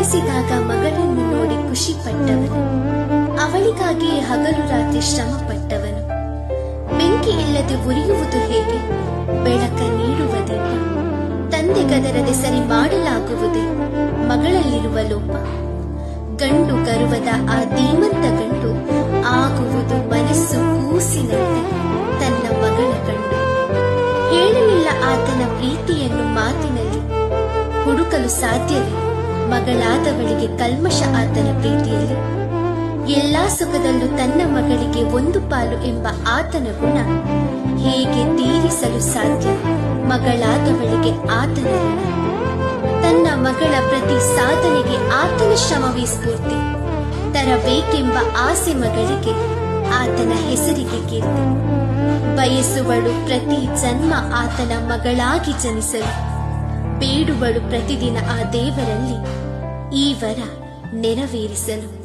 ಬಯಸಿದಾಗ ಮಗಳನ್ನು ನೋಡಿ ಖುಷಿ ಪಟ್ಟವನು, ಅವಳಿಗಾಗಿ ಹಗಲು ರಾತ್ರಿ ಶ್ರಮ ಪಟ್ಟವನು. ಬೆಂಕಿ ಇಲ್ಲದೆ ಉರಿಯುವುದು ಹೇಗೆ, ಬೆಳಕ ನೀಡುವ ದೀಪ. ತಂದೆಗದರದೆ ಸರಿ ಮಾಡಲಾಗುವುದೇ ಮಗಳಲ್ಲಿರುವ ಲೋಪ. ಗಂಡು ಗರುವದ ಆ ಧೀಮಂತ ಗಂಡು ಆಗುವುದು ಮನಸ್ಸು ಕೂಸಿನಂತೆ ತನ್ನ ಮಗಳ ಕಂಡು. ಹೇಳಲಿಲ್ಲ ಆತನ ಪ್ರೀತಿಯನ್ನು ಮಾತಿನಲ್ಲಿ, ಹುಡುಕಲು ಸಾಧ್ಯವೇ ಮಗಳಾದವಳಿಗೆ ಕಲ್ಮಶ ಆತನ ಪ್ರೀತಿಯಲ್ಲಿ. ಎಲ್ಲಾ ಸುಖದಲ್ಲೂ ತನ್ನ ಮಗಳಿಗೆ ಒಂದು ಪಾಲು ಎಂಬ ಆತನ ಗುಣ ಹೇಗೆ ತೀರಿಸಲು ಸಾಧ್ಯ ಮಗಳಾದವಳಿಗೆ ಆತನ ಋಣ. ತನ್ನ ಮಗಳ ಪ್ರತಿ ಸಾಧನೆಗೆ ಆತನ ಶ್ರಮವೇ ಸ್ಫೂರ್ತಿ, ತರಬೇಕೆಂಬ ಆಸೆ ಮಗಳಿಗೆ ಆತನ ಹೆಸರಿಗೆ ಕೀರ್ತಿ. ಬಯಸುವಳು ಪ್ರತಿ ಜನ್ಮ ಆತನ ಮಗಳಾಗಿ ಜನಿಸಲು, ಬೇಡುವಳು ಪ್ರತಿದಿನ ಆ ದೇವರಲ್ಲಿ ಈ ವರ ನೆರವೇರಿಸಲು.